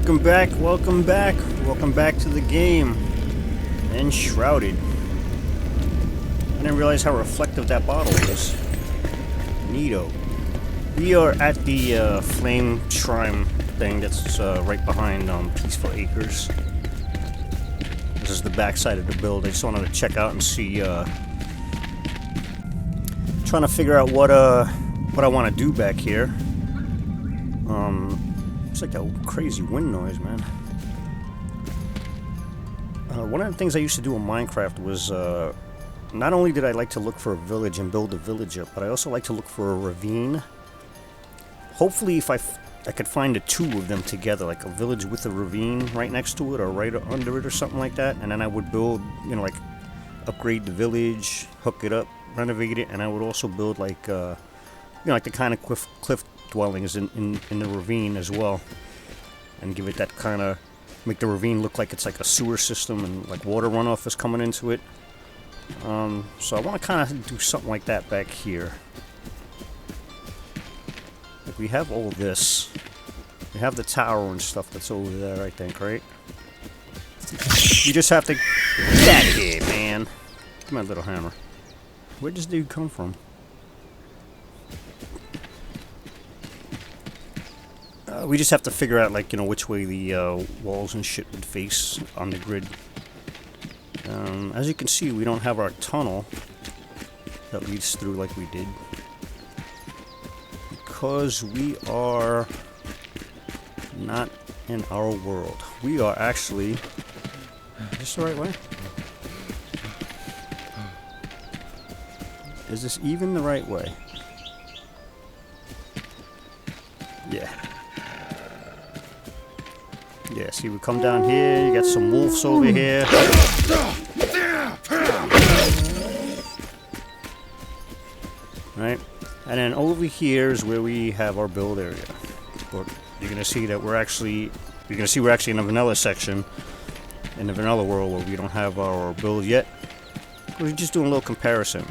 Welcome back, welcome back, welcome back to the game. Enshrouded. I didn't realize how reflective that bottle is. Neato. We are at the flame shrine thing that's right behind Peaceful Acres. This is the back side of the build. I just wanted to check out and see, trying to figure out what I want to do back here. It's like a crazy wind noise, man. One of the things I used to do in Minecraft was, not only did I like to look for a village and build a village up, but I also like to look for a ravine. Hopefully if I could find the two of them together, like a village with a ravine right next to it or right under it or something like that, and then I would build, you know, like upgrade the village, hook it up, renovate it, and I would also build like, you know, like the kind of cliff dwellings in the ravine as well, and give it that kind of, make the ravine look like it's like a sewer system and like water runoff is coming into it. So I want to kind of do something like that back here. Like we have all this. We have the tower and stuff that's over there, I think, right? You just have to get out of here, man. Come on, little hammer. Where'd this dude come from? We just have to figure out, like, you know, which way the walls and shit would face on the grid. As you can see, we don't have our tunnel that leads through like we did, because we are not in our world. We are actually... Is this the right way? Is this even the right way? Yeah. Yeah, see, we come down here, you got some wolves over here. Right? And then over here is where we have our build area. But you're gonna see that we're actually in the vanilla section in the vanilla world where we don't have our build yet. We're just doing a little comparison.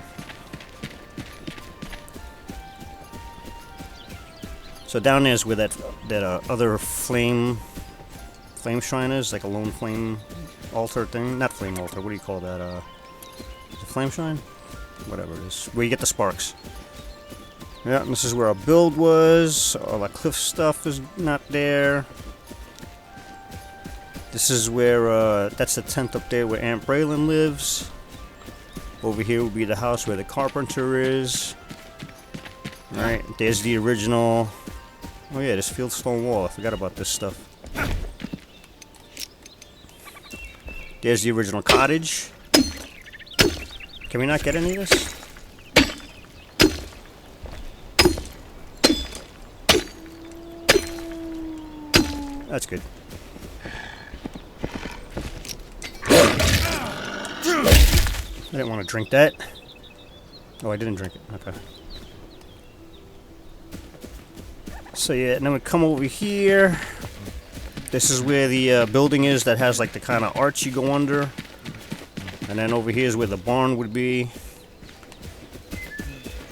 So down there is where that other flame shrine is, like a lone flame altar thing. Not flame altar, what do you call that? Is it flame shrine? Whatever it is. Where you get the sparks. Yeah, and this is where our build was. All the cliff stuff is not there. This is where, that's the tent up there where Aunt Braylon lives. Over here will be the house where the carpenter is. Right, there's the original... Oh yeah, this fieldstone wall. I forgot about this stuff. There's the original cottage. Can we not get any of this? That's good. I didn't want to drink that. Oh, I didn't drink it. Okay. So yeah, and then we come over here. This is where the building is that has like the kind of arch you go under. And then over here is where the barn would be.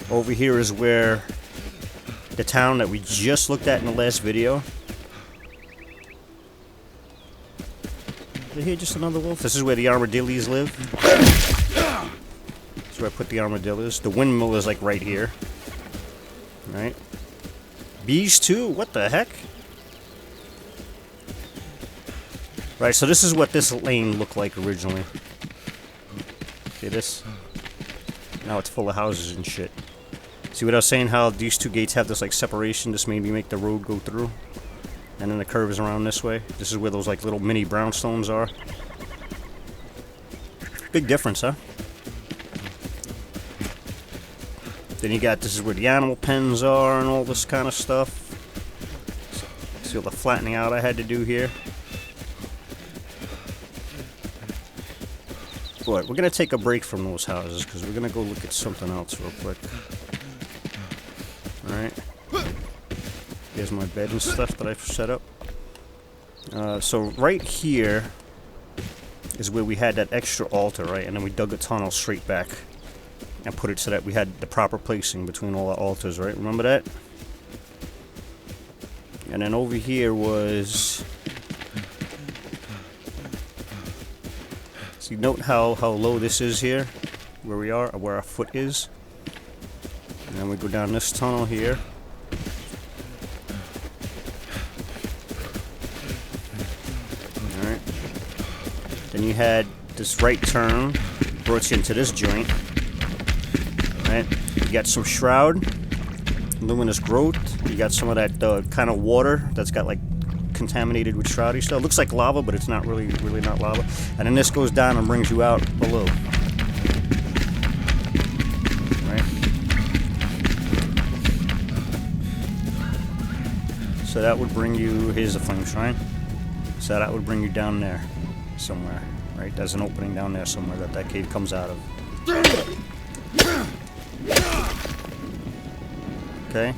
Over here is where the town that we just looked at in the last video. Is here just another wolf? This is where the armadillos live. That's where I put the armadillos. The windmill is like right here. Right? Bees too? What the heck? Right, so this is what this lane looked like originally. See this? Now it's full of houses and shit. See what I was saying? How these two gates have this like separation? This made me make the road go through. And then the curve is around this way. This is where those like little mini brownstones are. Big difference, huh? Then you got, this is where the animal pens are and all this kind of stuff. See all the flattening out I had to do here. But we're going to take a break from those houses because we're going to go look at something else real quick. Alright. Here's my bed and stuff that I've set up. So right here is where we had that extra altar, right? And then we dug a tunnel straight back and put it so that we had the proper placing between all the altars, right? Remember that? And then over here was See, note how low this is here, where we are, or where our foot is. And then we go down this tunnel here. Alright. Then you had this right turn, brought you into this joint. Right? You got some shroud, luminous growth. You got some of that kind of water that's got like contaminated with shroudy stuff. It looks like lava, but it's not really not lava. And then this goes down and brings you out below. Right? So that would bring you, here's a flame shrine. So that would bring you down there somewhere. Right? There's an opening down there somewhere that cave comes out of. Okay.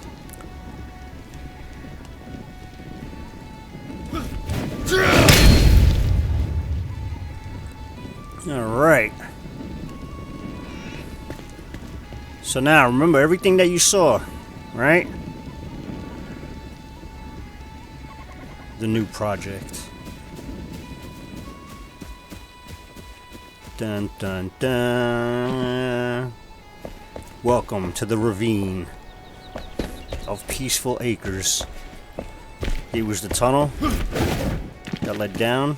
Alright. So now, remember everything that you saw, right? The new project. Dun dun dun. Welcome to the Ravine of Peaceful Acres. Here was the tunnel that led down.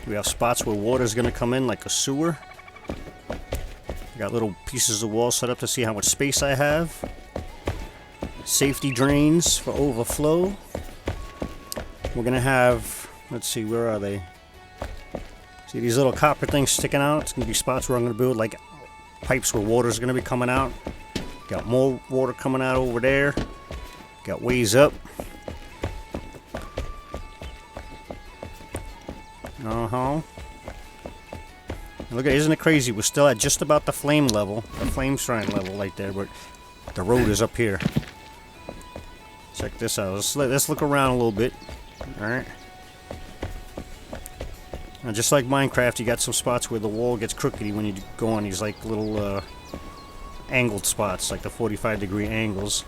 We have spots where water's gonna come in like a sewer. I got little pieces of wall set up to see how much space I have. Safety drains for overflow. We're gonna have, let's see, where are they? See these little copper things sticking out? It's gonna be spots where I'm gonna build like pipes where water's gonna be coming out. Got more water coming out over there. Got ways up. Look at, isn't it crazy? We're still at just about the flame level, the flame shrine level right there, but the road is up here. Check this out. Let's look around a little bit. Alright. Now, just like Minecraft, you got some spots where the wall gets crookedy when you go on these like little angled spots, like the 45-degree angles.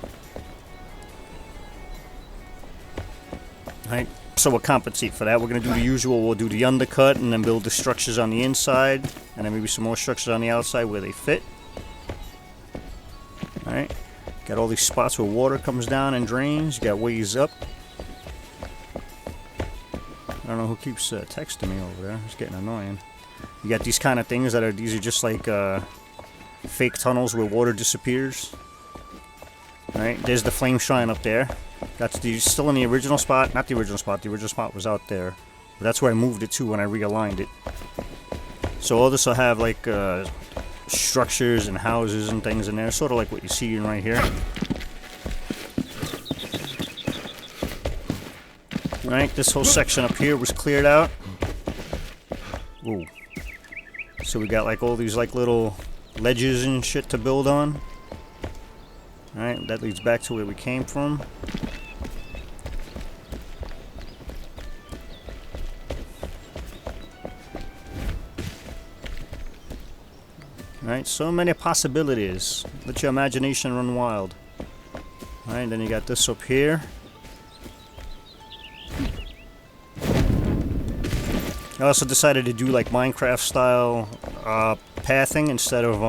Alright. So we'll compensate for that. We're going to do the usual. We'll do the undercut and then build the structures on the inside. And then maybe some more structures on the outside where they fit. Alright. Got all these spots where water comes down and drains. You got ways up. I don't know who keeps texting me over there. It's getting annoying. You got these kind of things that are, these are just like fake tunnels where water disappears. Alright, there's the flame shrine up there. That's still in the original spot. Not the original spot. The original spot was out there. But that's where I moved it to when I realigned it. So all this will have like structures and houses and things in there. Sort of like what you see in right here. Right, this whole section up here was cleared out. Ooh. So we got like all these like little ledges and shit to build on. Alright, that leads back to where we came from. Alright, so many possibilities. Let your imagination run wild. Alright, then you got this up here. I also decided to do like Minecraft style pathing instead of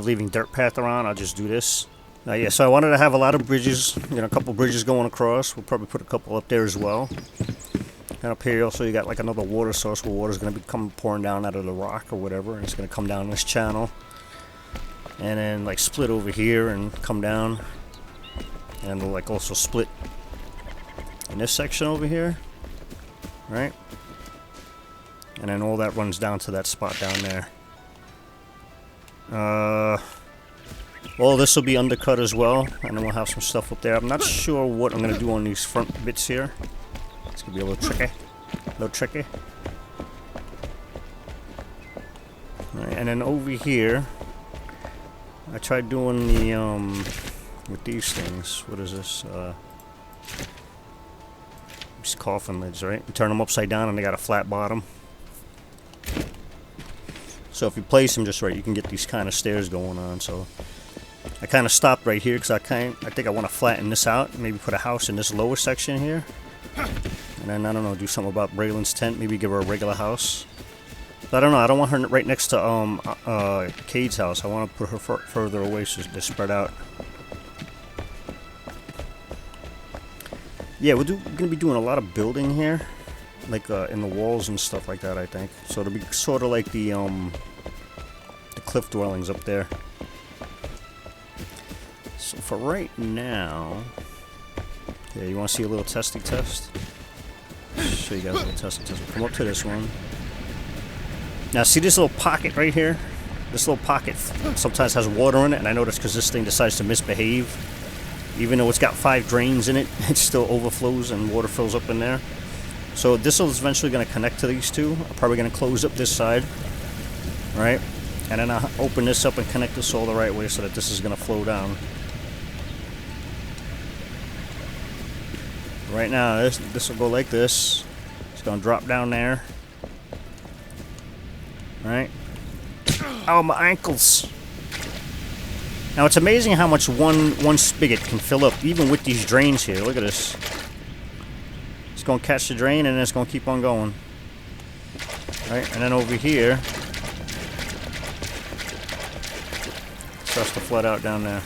leaving dirt path around. I'll just do this. Yeah, so I wanted to have a lot of bridges, you know, a couple bridges going across. We'll probably put a couple up there as well. And up here also you got like another water source where water's going to be pouring down out of the rock or whatever, and it's going to come down this channel. And then like split over here and come down. And we'll like also split in this section over here. Right? And then all that runs down to that spot down there. Well, this will be undercut as well, and then we'll have some stuff up there. I'm not sure what I'm going to do on these front bits here. It's going to be a little tricky. Right, and then over here, I tried doing the, with these things. What is this? These coffin lids, right? You turn them upside down and they got a flat bottom. So if you place them just right, you can get these kind of stairs going on. So I kind of stopped right here because I think I want to flatten this out. Maybe put a house in this lower section here. And then, I don't know, do something about Braylon's tent. Maybe give her a regular house. But I don't know. I don't want her right next to Cade's house. I want to put her further away so they're spread out. Yeah, we're going to be doing a lot of building here. Like in the walls and stuff like that, I think. So it'll be sort of like the cliff dwellings up there. So for right now... Yeah, you want to see a little testy test? Show you guys a little testy test. We'll come up to this one. Now see this little pocket right here? This little pocket sometimes has water in it, and I notice because this thing decides to misbehave. Even though it's got 5 drains in it, it still overflows and water fills up in there. So this is eventually going to connect to these two. I'm probably going to close up this side. Right? And then I'll open this up and connect this all the right way so that this is going to flow down. Right now, this will go like this. It's going to drop down there. Right? Oh, my ankles! Now, it's amazing how much one spigot can fill up, even with these drains here. Look at this. It's going to catch the drain, and then it's going to keep on going. Right? And then over here, it starts to flood out down there.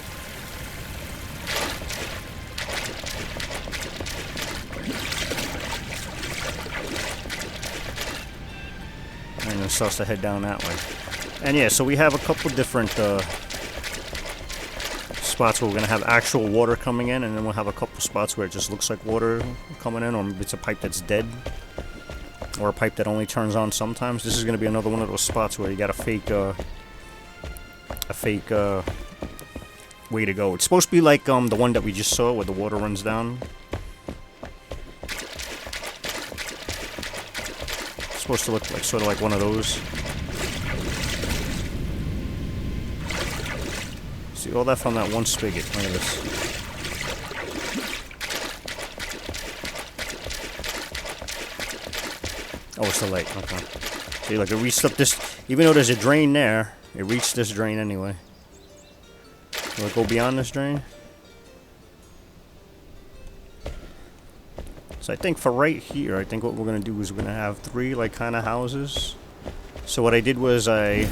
And then it starts to head down that way. And yeah, so we have a couple different spots where we're going to have actual water coming in, and then we'll have a couple spots where it just looks like water coming in, or maybe it's a pipe that's dead, or a pipe that only turns on sometimes. This is going to be another one of those spots where you got a fake way to go. It's supposed to be like the one that we just saw where the water runs down. It's supposed to look like sort of like one of those. See all that from that one spigot. Look at this. Oh, it's the lake. Okay. See, like it reached up this. Even though there's a drain there, it reached this drain anyway. Will it go beyond this drain? So I think for right here, I think what we're gonna do is we're gonna have 3 like kind of houses. So what I did was I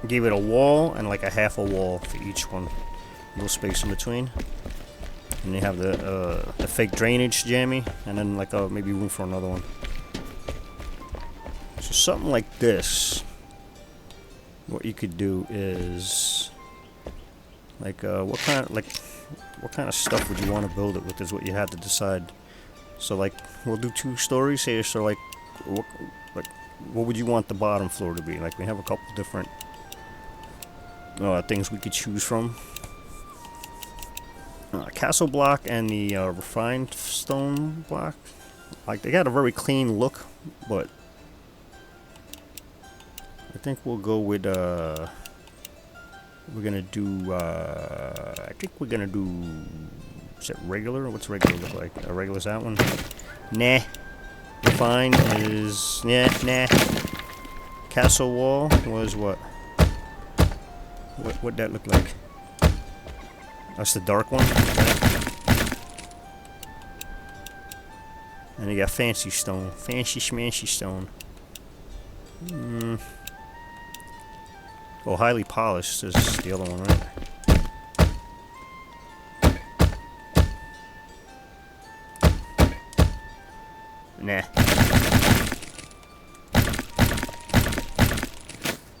gave it a wall and like a half a wall for each one. No space in between. And you have the fake drainage jammy, and then like maybe room for another one. So something like this. What you could do is like what kind of stuff would you want to build it with is what you have to decide. So like we'll do 2 stories here. So like what would you want the bottom floor to be? Like we have a couple different things we could choose from. Castle block and the refined stone block. Like they got a very clean look, but I think we'll go with we're gonna do I think we're gonna do, is it regular? What's regular look like? Regular is that one? Nah. Refined is nah. Castle wall was what? What'd that look like? That's the dark one. And you got fancy stone. Fancy schmancy stone. Oh, highly polished is the other one, right?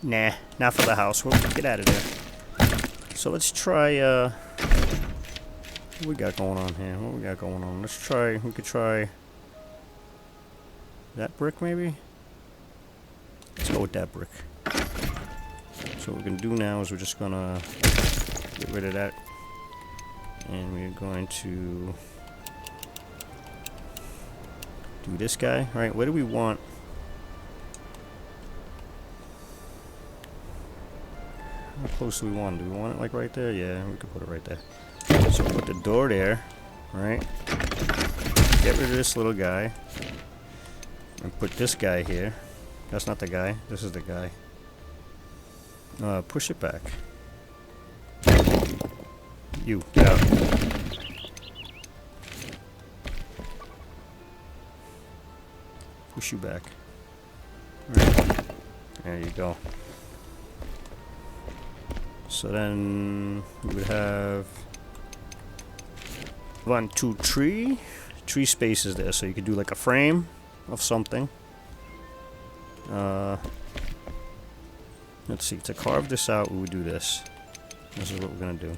Nah, not for the house. We'll get out of there. So let's try, what we got going on here? What we got going on? Let's try, we could try that brick maybe? Let's go with that brick. So what we're going to do now is we're just going to get rid of that. And we're going to do this guy. Right, where do we want? How close do we want it? Do we want it like right there? Yeah, we could put it right there. So put the door there, right? Get rid of this little guy. And put this guy here. That's not the guy. This is the guy. Push it back. You, get out. Push you back. Right. There you go. So then we would have 1, 2, 3 spaces there, so you could do like a frame of something. Let's see, to carve this out, we would do this. This is what we're gonna do.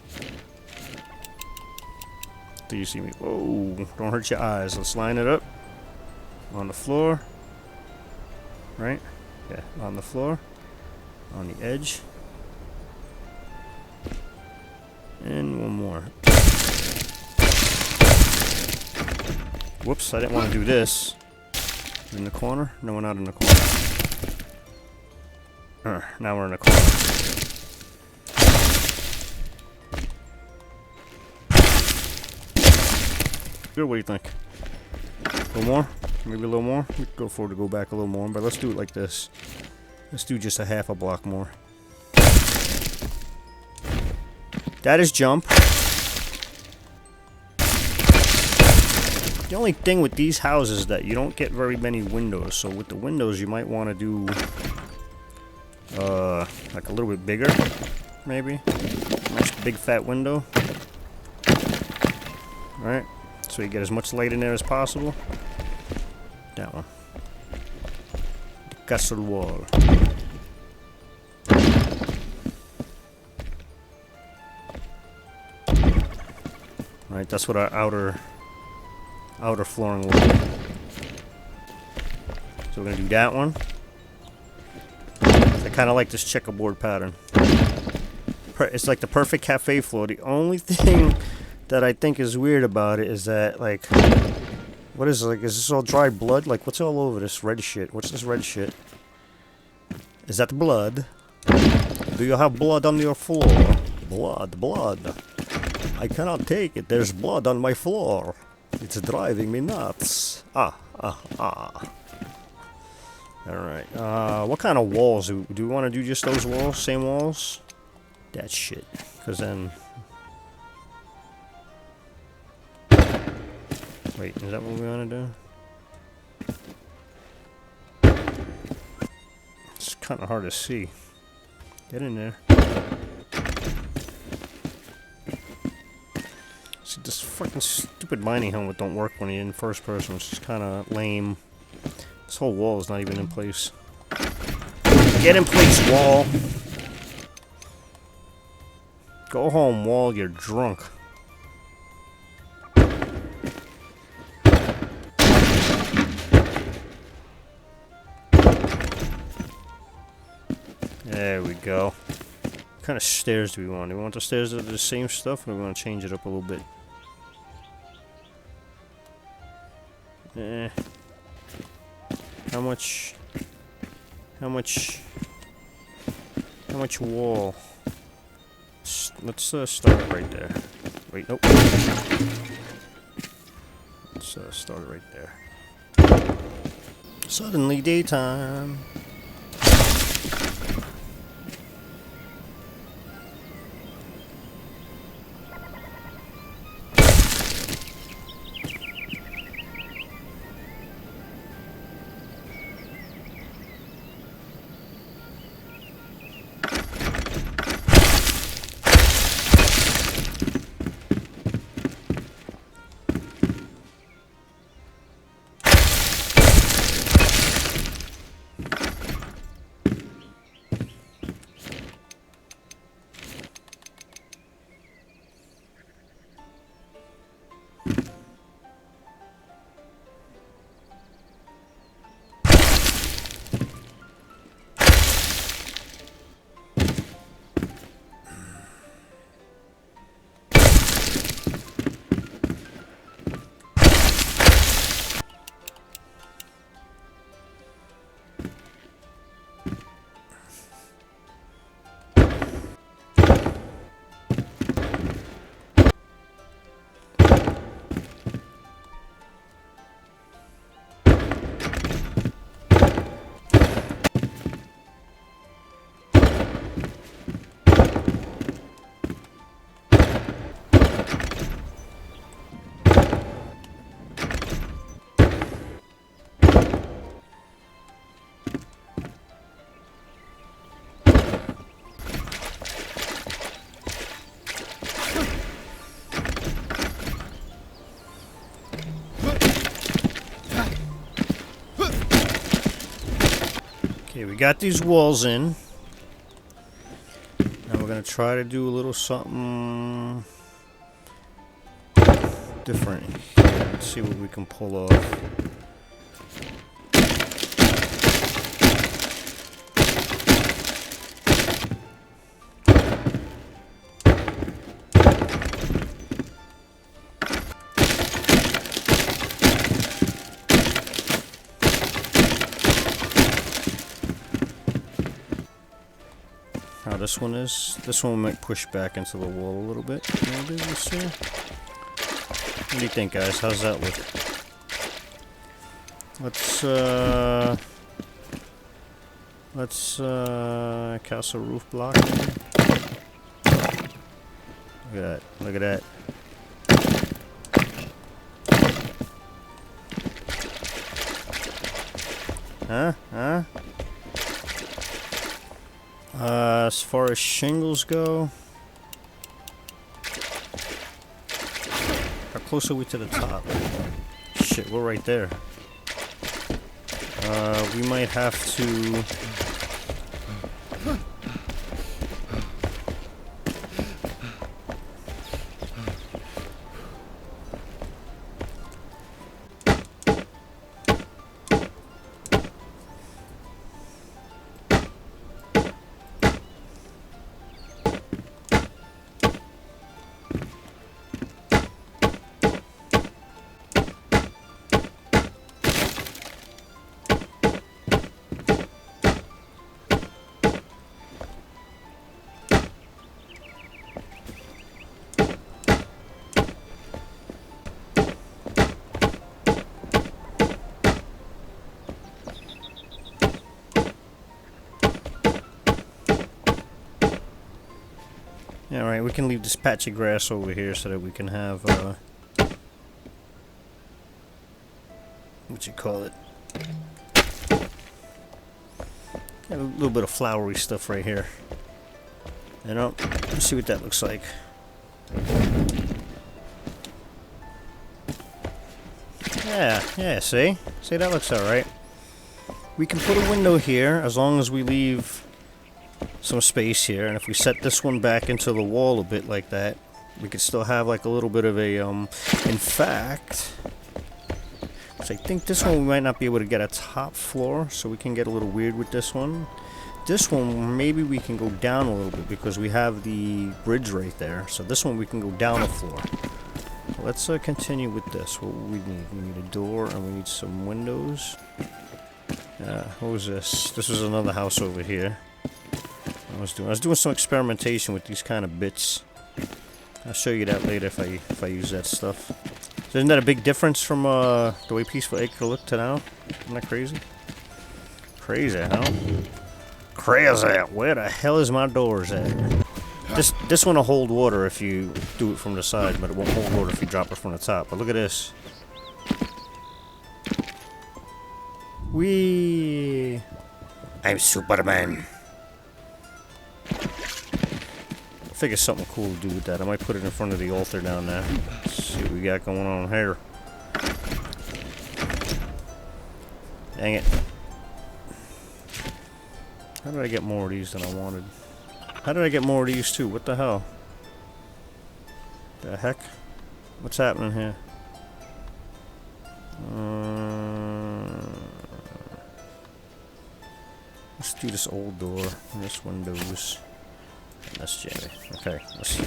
Do you see me? Whoa, don't hurt your eyes. Let's line it up on the floor. Right? Yeah, on the floor, on the edge. And one more. Whoops, I didn't want to do this. In the corner? No, we're not in the corner. Now we're in the corner. Good, what do you think? A little more? Maybe a little more? We could go forward to go back a little more, but let's do it like this. Let's do just a half a block more. That is jump. The only thing with these houses is that you don't get very many windows, so with the windows you might want to do like a little bit bigger, maybe. Nice big fat window. Alright, so you get as much light in there as possible. That one. The castle wall. Alright, that's what our outer flooring will be. So we're gonna do that one. I kind of like this checkerboard pattern. It's like the perfect cafe floor. The only thing that I think is weird about it is that, like, what is it? Like, is this all dry blood? Like, what's all over this red shit? What's this red shit? Is that blood? Do you have blood on your floor? Blood. I cannot take it. There's blood on my floor. It's driving me nuts. Alright. What kind of walls? Do we want to do just those walls? Same walls? That shit. Because then... Wait, is that what we want to do? It's kind of hard to see. Get in there. See, this fucking stupid mining helmet don't work when you're in first person. It's just kind of lame. This whole wall is not even in place. Get in place, wall. Go home, wall. You're drunk. There we go. What kind of stairs do we want? Do we want the stairs that are the same stuff, or do we want to change it up a little bit? How much wall? Let's start it right there. Wait, nope. Let's start it right there. Suddenly daytime. Okay, we got these walls in. Now we're gonna try to do a little something different here. Let's see what we can pull off. How this one is. This one might push back into the wall a little bit. Maybe we'll see. What do you think, guys? How's that look? Let's castle roof block. Look at that. Look at that. Huh? As far as shingles go, how close are we to the top? Shit, we're right there. We might have to... Yeah, alright, we can leave this patch of grass over here so that we can have, what you call it? Have a little bit of flowery stuff right here. You know, let's see what that looks like. Yeah, see? See, that looks alright. We can put a window here as long as we leave some space here, and if we set this one back into the wall a bit like that, we could still have like a little bit of a, in fact, so I think this one we might not be able to get a top floor, so we can get a little weird with this one. This one, maybe we can go down a little bit because we have the bridge right there, so this one we can go down a floor. Let's continue with this. What we need? We need a door and we need some windows. What was this? This was another house over here. I was doing some experimentation with these kind of bits. I'll show you that later if I use that stuff. So isn't that a big difference from the way Peaceful Acre looked to now? Isn't that crazy? Crazy, huh? Crazy! Where the hell is my doors at? This one will hold water if you do it from the side, but it won't hold water if you drop it from the top. But look at this. Whee! I'm Superman. Figure something cool to do with that. I might put it in front of the altar down there. Let's see what we got going on here. Dang it. How did I get more of these than I wanted? How did I get more of these too? What the hell? The heck? What's happening here? Let's do this old door and this windows. That's Jamie. Okay, let's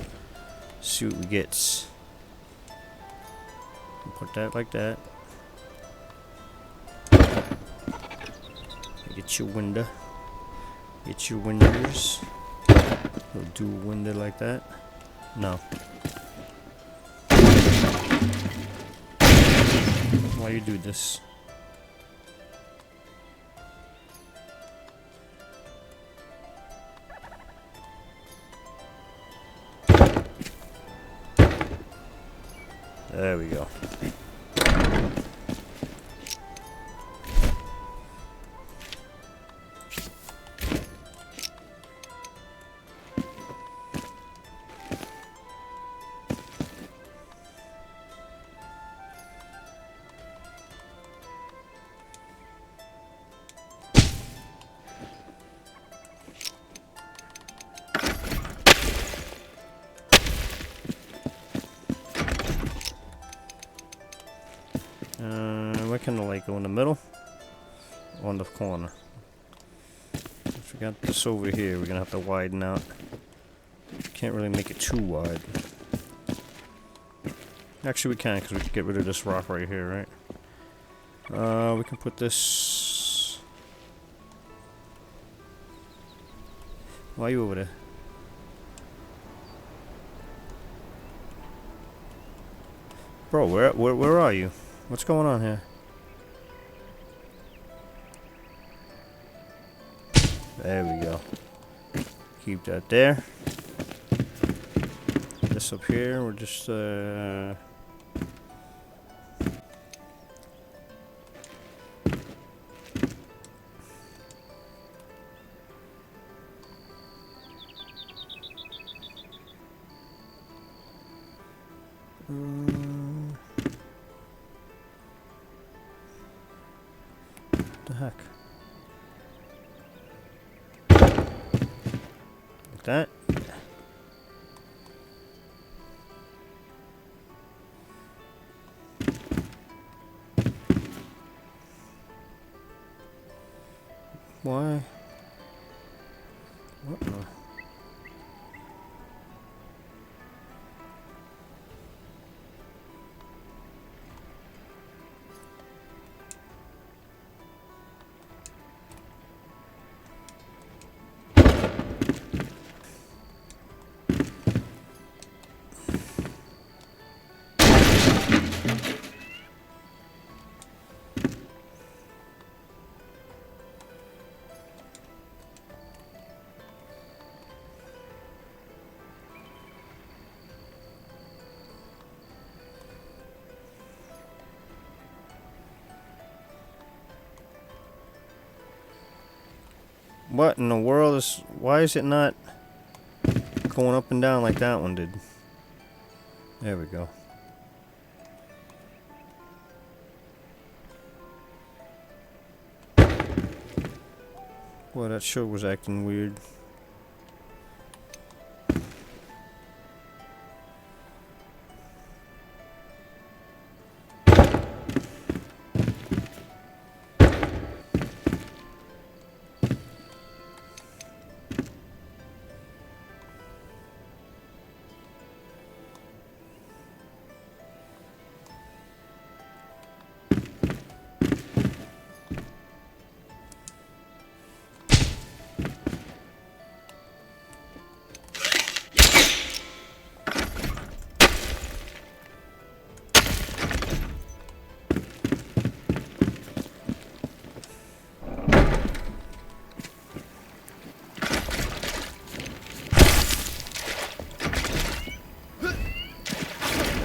see what we get. Put that like that. Get your window. Get your windows. We'll do a window like that. No. Why you do this? There we go. Where can the light go? In the middle? Or in the corner? If we got this over here, we're gonna have to widen out. Can't really make it too wide. Actually, we can, because we can get rid of this rock right here, right? We can put this... Why are you over there? Bro, where are you? What's going on here? There we go. Keep that there. This up here, we're just the heck? Like that? Why? What the? What in the world is... Why is it not going up and down like that one did? There we go. Boy, that sure was acting weird.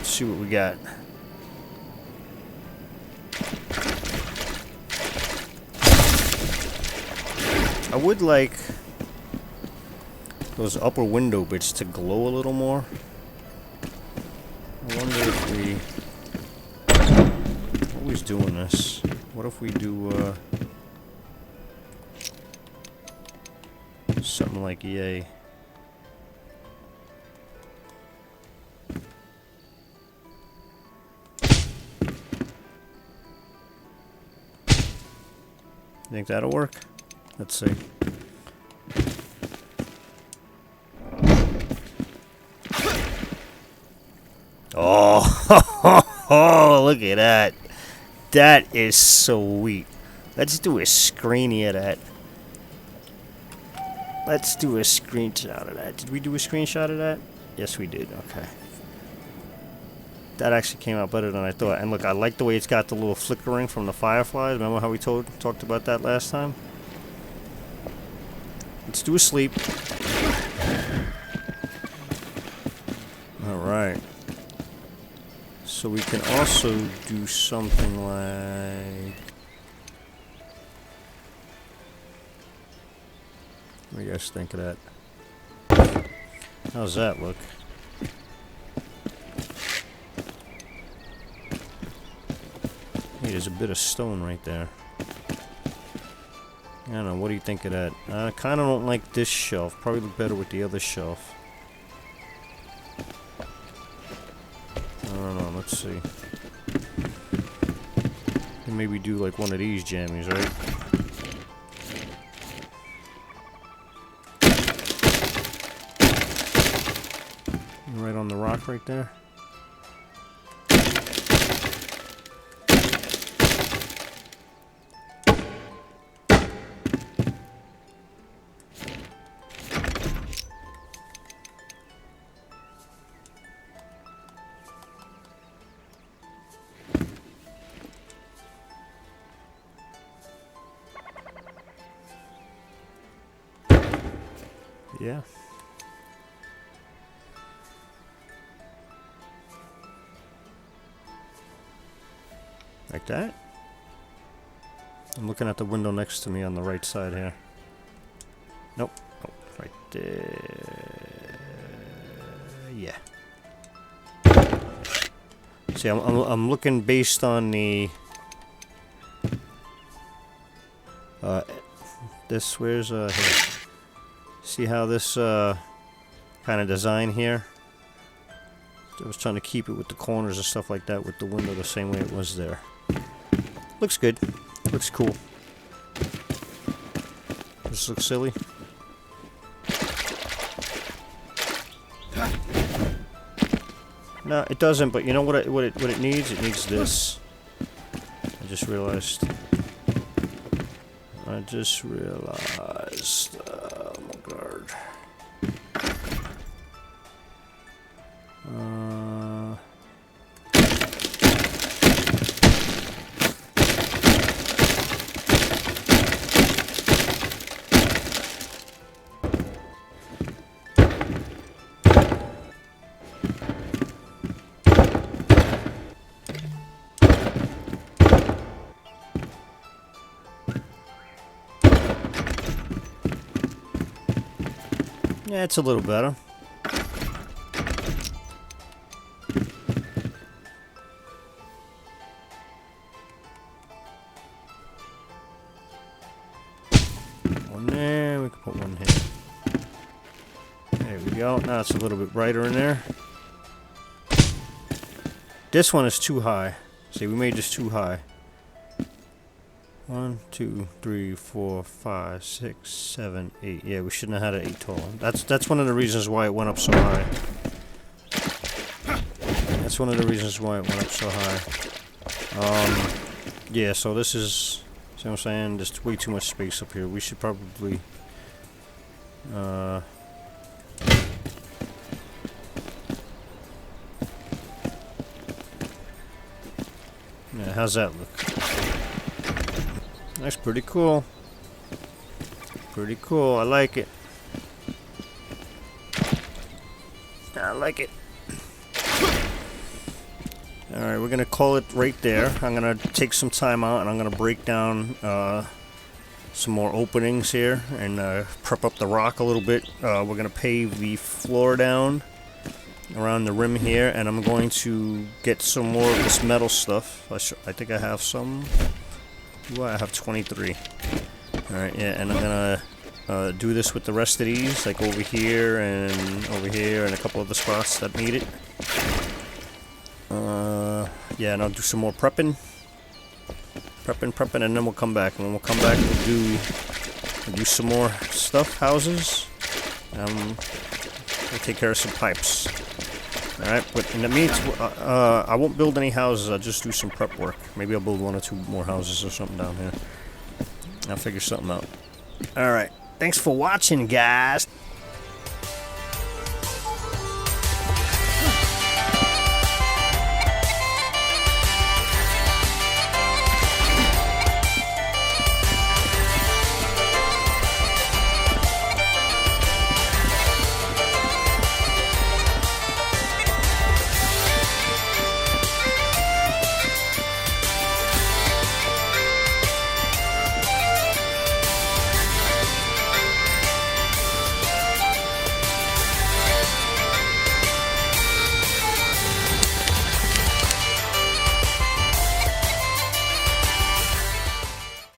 See what we got. I would like those upper window bits to glow a little more. I wonder if we... Always doing this. What if we do something like EA? Think that'll work? Let's see. Oh, look at that. That is sweet. Let's do a screeny of that. Let's do a screenshot of that. Did we do a screenshot of that? Yes, we did. Okay. That actually came out better than I thought. And look, I like the way it's got the little flickering from the fireflies. Remember how we talked about that last time? Let's do a sleep. Alright. So we can also do something like... What do you guys think of that? How's that look? Hey, there's a bit of stone right there. I don't know, what do you think of that? I kind of don't like this shelf. Probably look better with the other shelf. I don't know, let's see. Can maybe do like one of these jammies, right? Right on the rock right there. Yeah. Like that. I'm looking at the window next to me on the right side here. Nope. Oh, right there. Yeah. See, I'm looking based on the this where's here. See how this kind of design here? I was trying to keep it with the corners and stuff like that with the window the same way it was there. Looks good. Looks cool. This looks silly. No, it doesn't, but you know what it needs? It needs this. I just realized. Oh my god. Yeah, it's a little better. One there, we can put one here. There we go. Now it's a little bit brighter in there. This one is too high. See, we made this too high. 1, 2, 3, 4, 5, 6, 7, 8. Yeah, we shouldn't have had an 8 tall. That's one of the reasons why it went up so high. That's one of the reasons why it went up so high. Yeah, so this is, see what I'm saying? There's way too much space up here. We should probably yeah, how's that look? That's pretty cool. Pretty cool. I like it. I like it. Alright, we're gonna call it right there. I'm gonna take some time out and I'm gonna break down some more openings here and prep up the rock a little bit. We're gonna pave the floor down around the rim here, and I'm going to get some more of this metal stuff. I think I have some. Ooh, I have 23. Alright, yeah, and I'm gonna do this with the rest of these, like over here and a couple of the spots that need it. Yeah, and I'll do some more prepping, and then we'll come back. And when we'll come back, we'll do some more stuff, houses. We'll take care of some pipes. Alright, but in the meantime, I won't build any houses, I'll just do some prep work. Maybe I'll build 1 or 2 more houses or something down here. I'll figure something out. Alright, thanks for watching, guys.